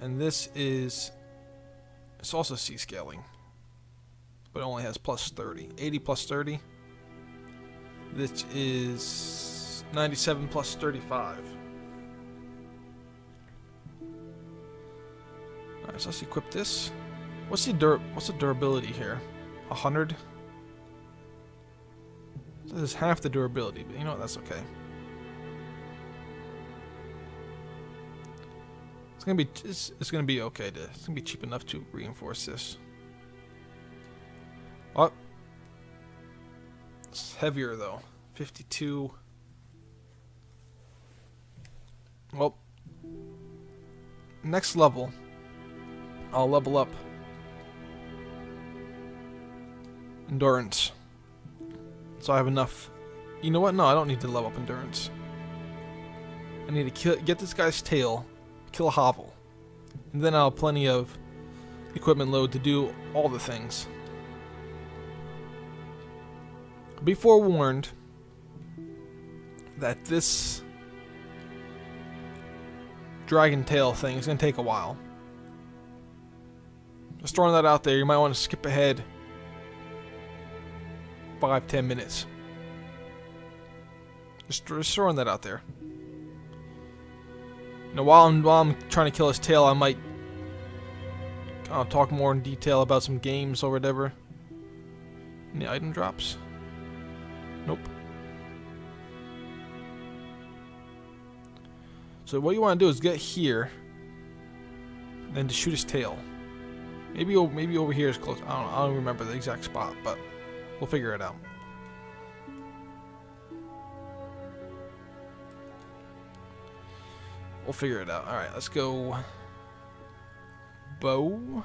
And this is, it's also C scaling, but it only has plus 30. 80 plus 30. This is 97 plus 35. Alright, so let's equip this. What's the durability here? 100? So this is half the durability, but you know what, that's okay. It's gonna be okay it's gonna be cheap enough to reinforce this. Oh, it's heavier though. 52. Well, next level, I'll level up endurance. So I have enough. You know what? No, I don't need to level up endurance. I need to get this guy's tail, kill a hovel, and then I'll have plenty of equipment load to do all the things. Be forewarned that this dragon tail thing is going to take a while. Just throwing that out there, you might want to skip ahead 5-10 minutes. Just throwing that out there. You know, while I'm trying to kill his tail, I might talk more in detail about some games or whatever. Any item drops? Nope. So what you want to do is get here, then to shoot his tail. Maybe over here is close. I don't remember the exact spot, but we'll figure it out. We'll figure it out. All right, let's go. Bow,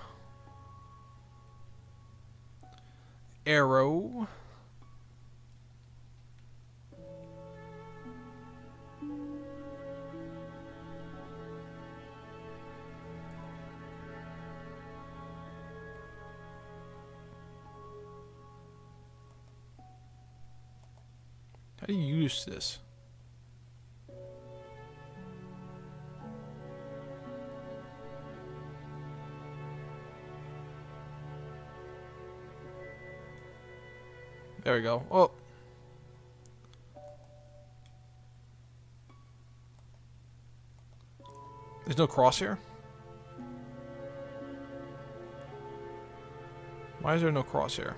arrow. How do you use this? There we go. Oh. There's no crosshair? Why is there no crosshair?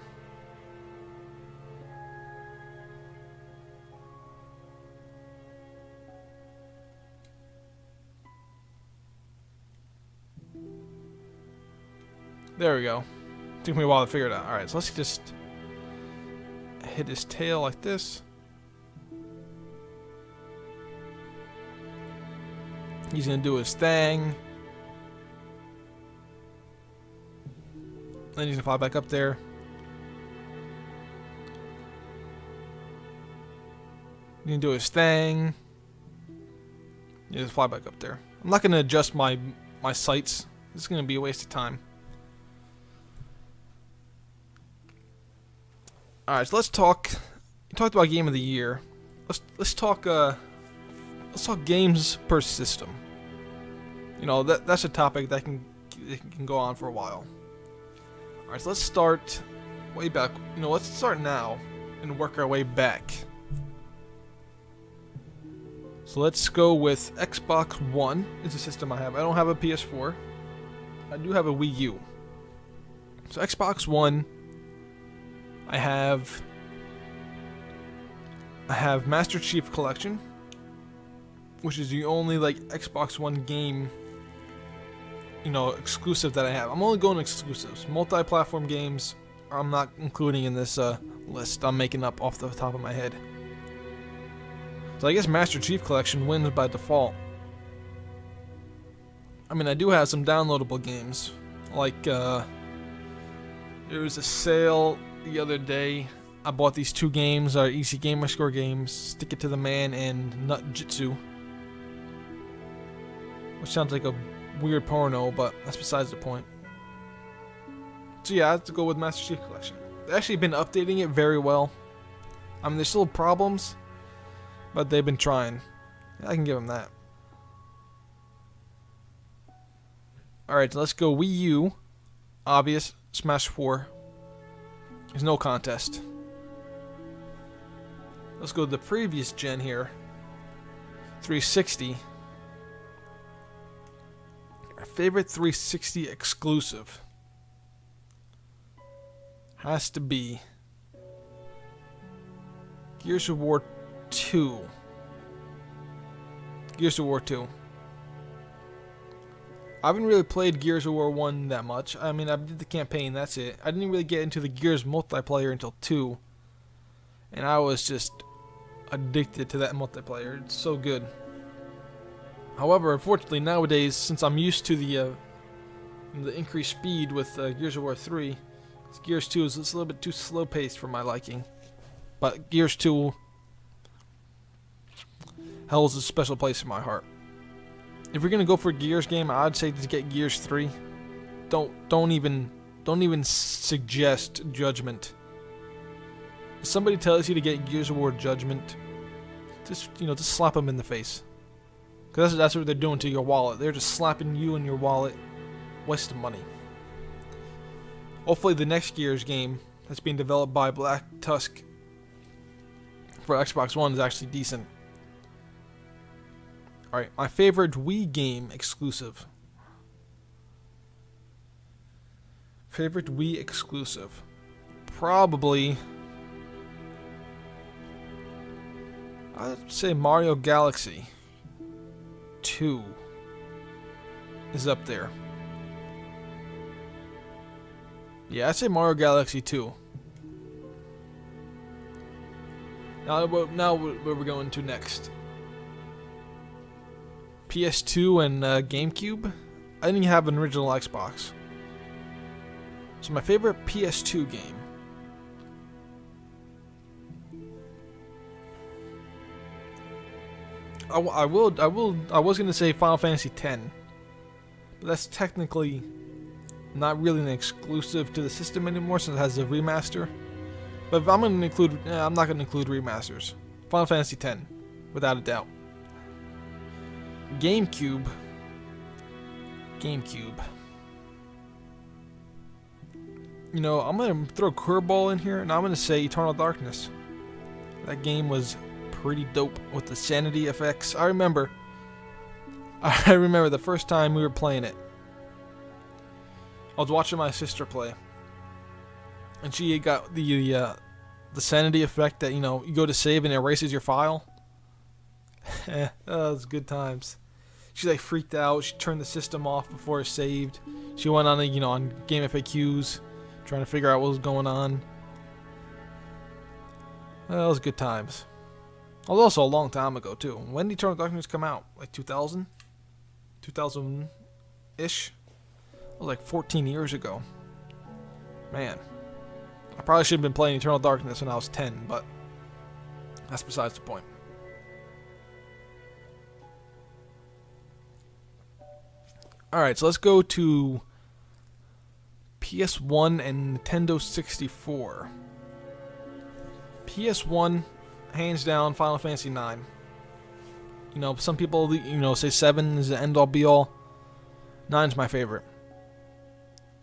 There we go. Took me a while to figure it out. Alright, so let's just hit his tail like this. He's gonna do his thing. Then he's gonna fly back up there. He's gonna do his thing. He's gonna fly back up there. I'm not gonna adjust my sights. This is gonna be a waste of time. Alright, so let's talk. We talked about game of the year. Let's talk games per system. You know, that's a topic that can go on for a while. Alright, so let's start way back. You know, let's start now and work our way back. So let's go with Xbox One is the system I have. I don't have a PS4. I do have a Wii U. So Xbox One, I have Master Chief Collection, which is the only like Xbox One game, you know, exclusive that I have. I'm only going exclusives. Multi-platform games I'm not including in this list. I'm making up off the top of my head. So I guess Master Chief Collection wins by default. I mean, I do have some downloadable games, like there was a sale the other day. I bought these two games, our Easy Gamer Score games, Stick It to the Man and Nut Jitsu, which sounds like a weird porno, but that's besides the point. So yeah, I have to go with Master Chief Collection. They've actually been updating it very well. I mean, there's still problems, but they've been trying. I can give them that. Alright, let's go Wii U. Obvious. Smash 4. There's no contest. Let's go to the previous gen here. 360. My favorite 360 exclusive has to be Gears of War 2. Gears of War 2. I haven't really played Gears of War 1 that much. I mean, I did the campaign, that's it. I didn't really get into the Gears multiplayer until 2. And I was just addicted to that multiplayer. It's so good. However, unfortunately, nowadays, since I'm used to the increased speed with Gears of War 3, Gears 2 is just a little bit too slow-paced for my liking. But Gears 2 holds a special place in my heart. If you're gonna go for a Gears game, I'd say to get Gears 3. Don't even suggest Judgment. If somebody tells you to get Gears of War Judgment, just slap them in the face. Cause that's what they're doing to your wallet. They're just slapping you in your wallet, wasting money. Hopefully, the next Gears game that's being developed by Black Tusk for Xbox One is actually decent. Alright, my favorite Wii game exclusive. Favorite Wii exclusive. Probably, I'd say Mario Galaxy 2 is up there. Yeah, I'd say Mario Galaxy 2. Now where we're going to next. PS2 and GameCube. I didn't have an original Xbox. So my favorite PS2 game. I was gonna say Final Fantasy X, but that's technically not really an exclusive to the system anymore since it has a remaster. But if I'm gonna include, I'm not gonna include remasters. Final Fantasy X, without a doubt. GameCube. You know, I'm gonna throw a curveball in here, and I'm gonna say Eternal Darkness. That game was pretty dope with the sanity effects. I remember the first time we were playing it. I was watching my sister play, and she got the sanity effect that, you know, you go to save and it erases your file. That was good times. She like freaked out. She turned the system off before it saved. She went on on Game FAQs, trying to figure out what was going on. That was good times. It was also a long time ago too. When did Eternal Darkness come out? Like 2000? 2000-ish? It was like 14 years ago. Man. I probably should have been playing Eternal Darkness when I was 10, but that's besides the point. Alright, so let's go to PS1 and Nintendo 64. PS1, hands down, Final Fantasy 9. You know, some people, say 7 is the end-all be-all. 9's my favorite.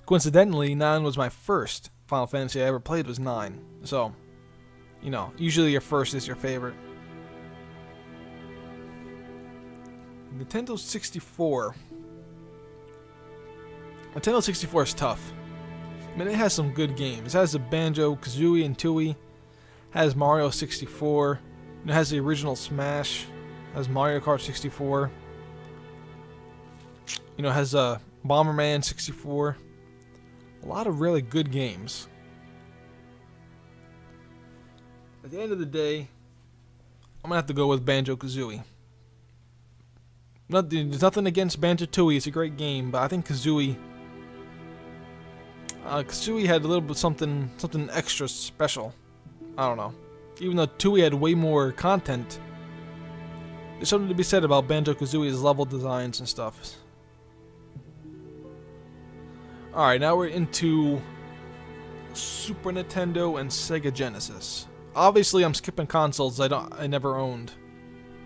Coincidentally, 9 was my first Final Fantasy I ever played was 9. So, usually your first is your favorite. Nintendo 64. Nintendo 64 is tough. I mean, it has some good games. It has the Banjo-Kazooie and Tooie. Has Mario 64. It has the original Smash. Has Mario Kart 64. It has Bomberman 64. A lot of really good games. At the end of the day, I'm gonna have to go with Banjo-Kazooie. There's nothing against Banjo-Tooie. It's a great game, but I think Kazooie had a little bit something extra special. I don't know. Even though Tooie had way more content, there's something to be said about Banjo-Kazooie's level designs and stuff. Alright, now we're into Super Nintendo and Sega Genesis. Obviously, I'm skipping consoles I never owned.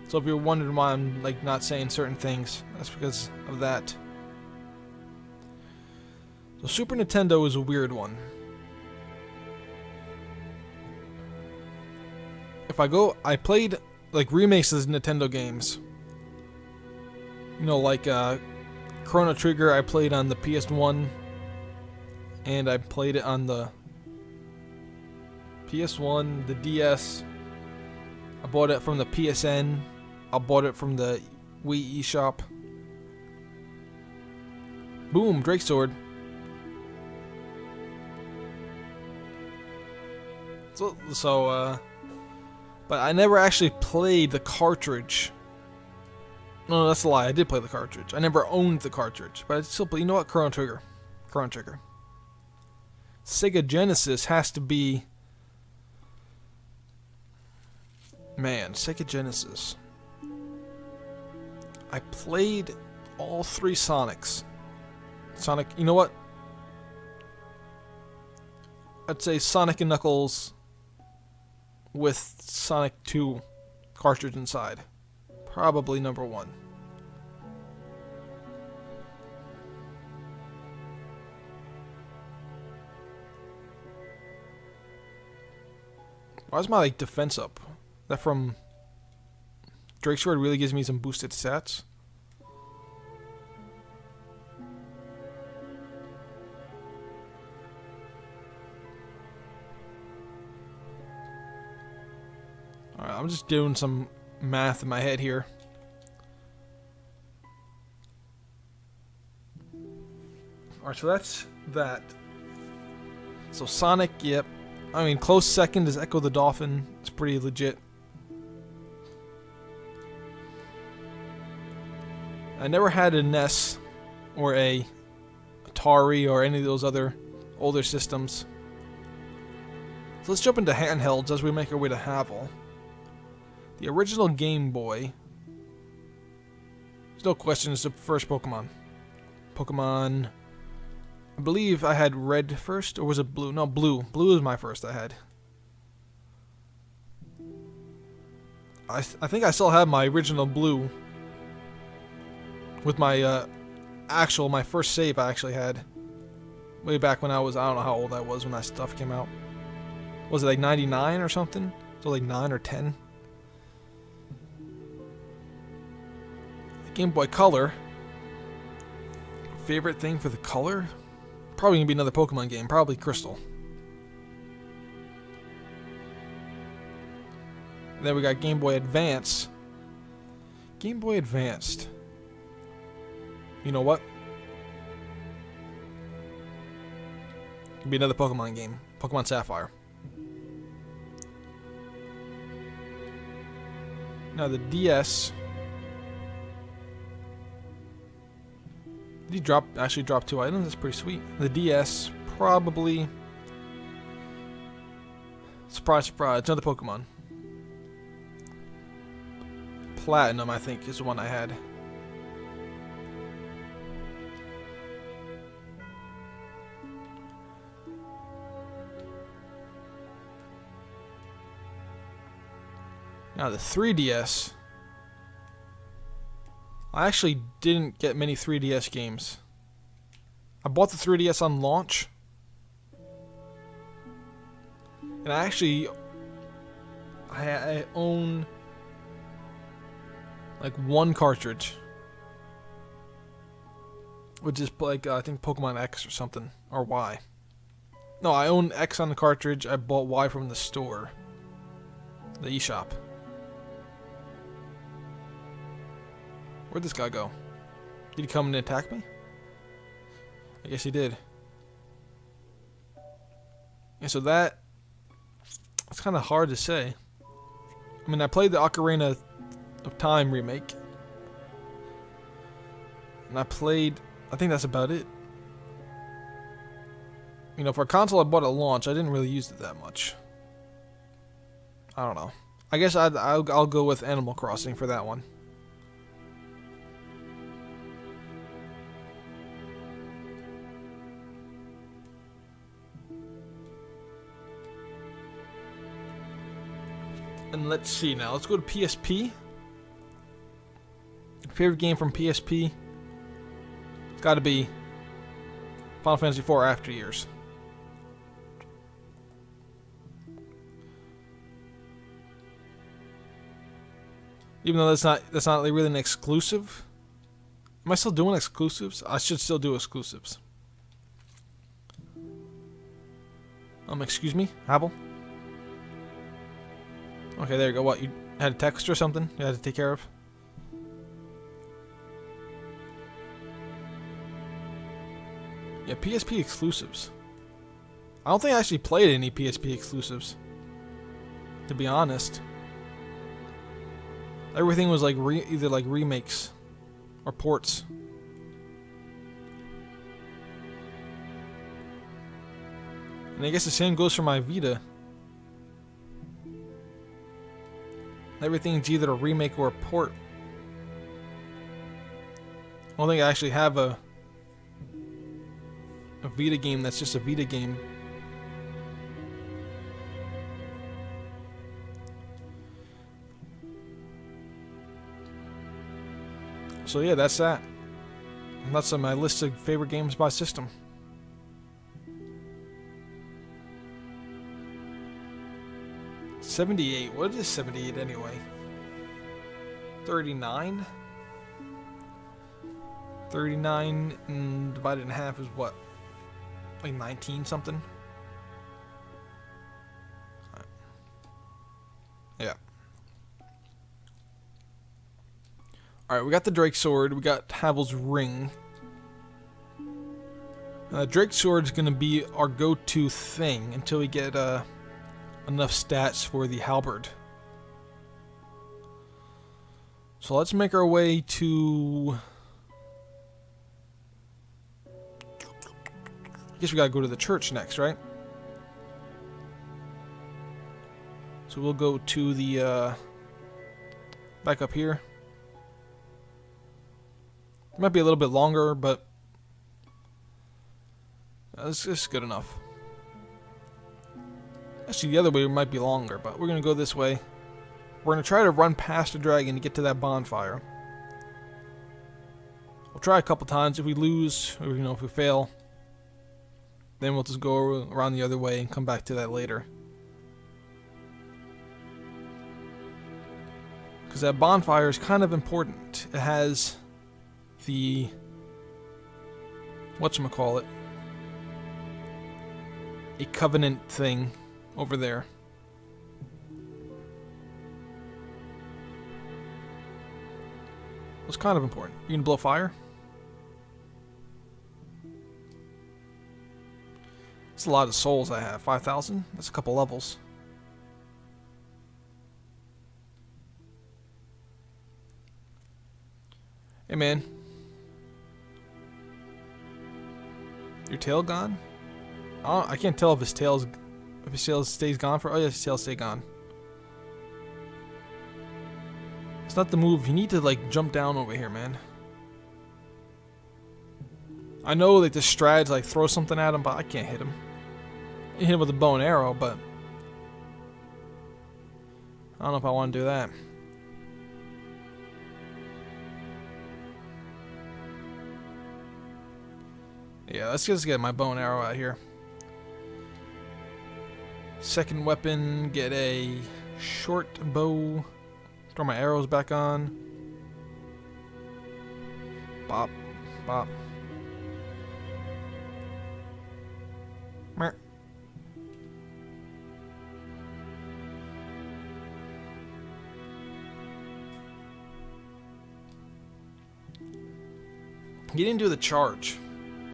So if you're wondering why I'm not saying certain things, that's because of that. So Super Nintendo is a weird one. If I played like remakes of Nintendo games. You know, like Chrono Trigger I played on the PS1, and I played it on the PS1, the DS. I bought it from the PSN. I bought it from the Wii eShop. Boom, Drake Sword. But I never actually played the cartridge. No, that's a lie. I did play the cartridge. I never owned the cartridge, but I still play. You know what? Chrono Trigger. Chrono Trigger. Sega Genesis has to be. Man, Sega Genesis. I played all 3 Sonics. Sonic. You know what? I'd say Sonic and Knuckles with Sonic 2 cartridge inside. Probably number 1. Why is my defense up? That from Drake Sword really gives me some boosted stats. Alright, I'm just doing some math in my head here. Alright, so that's that. So Sonic, yep. I mean, close second is Echo the Dolphin. It's pretty legit. I never had a NES or a Atari or any of those other older systems. So let's jump into handhelds as we make our way to Havel. The original Game Boy. There's no question it's the first Pokemon. Pokemon. I believe I had red first, or was it blue? No, blue. Blue was my first I had. I think I still have my original blue. With my my first save I actually had. Way back when I don't know how old I was when that stuff came out. Was it like 99 or something? So like 9 or 10? Game Boy Color. Favorite thing for the color? Probably gonna be another Pokemon game. Probably Crystal. And then we got Game Boy Advance. Game Boy Advanced. You know what? Could be another Pokemon game. Pokemon Sapphire. Now the DS. Did he actually drop 2 items? That's pretty sweet. The DS, probably. Surprise, surprise. Another Pokemon. Platinum, I think, is the one I had. Now the 3DS. I actually didn't get many 3DS games. I bought the 3DS on launch. And I own like 1 cartridge. Which is like, I think Pokemon X or something. Or Y. No, I own X on the cartridge. I bought Y from the store. The eShop. Where'd this guy go? Did he come and attack me? I guess he did. And so it's kind of hard to say. I mean, I played the Ocarina of Time remake. And I think that's about it. You know, for a console I bought at launch, I didn't really use it that much. I don't know. I guess I'll go with Animal Crossing for that one. And let's see now. Let's go to PSP. Favorite game from PSP? It's got to be Final Fantasy IV After Years. Even though that's not really an exclusive. Am I still doing exclusives? I should still do exclusives. Excuse me, Apple. Okay, there you go. What, you had a text or something you had to take care of? Yeah, PSP exclusives. I don't think I actually played any PSP exclusives, to be honest. Everything was like either like remakes or ports. And I guess the same goes for my Vita. Everything's either a remake or a port. I don't think I actually have a Vita game that's just a Vita game. So yeah, that's that. That's on my list of favorite games by system. $78. What is $78 anyway? 39? 39 and divided in half is what? Like 19 something? Yeah. Alright, we got the Drake Sword, we got Havel's Ring. Drake Sword's gonna be our go-to thing until we get enough stats for the halberd. So let's make our way to... I guess we gotta go to the church next, right? So we'll go to the back up here. It might be a little bit longer, but it's good enough. Actually, the other way might be longer, but we're gonna go this way. We're gonna try to run past the dragon to get to that bonfire. We'll try a couple times. If we lose, or if we fail, then we'll just go around the other way and come back to that later. Because that bonfire is kind of important. It has the whatchamacallit, a covenant thing over there. It's kind of important. You can blow fire. It's a lot of souls I have. 5,000? That's a couple levels. Hey man. Your tail gone? Oh, I can't tell if his tail stays gone for... Oh yeah, his tail stay gone. It's not the move. You need to like jump down over here, man. I know like the strats like throw something at him, but I can't hit him. You hit him with a bow and arrow, but I don't know if I want to do that. Yeah, let's just get my bow and arrow out here. Second weapon, get a short bow. Throw my arrows back on. Bop, bop. Meh. Get into the charge.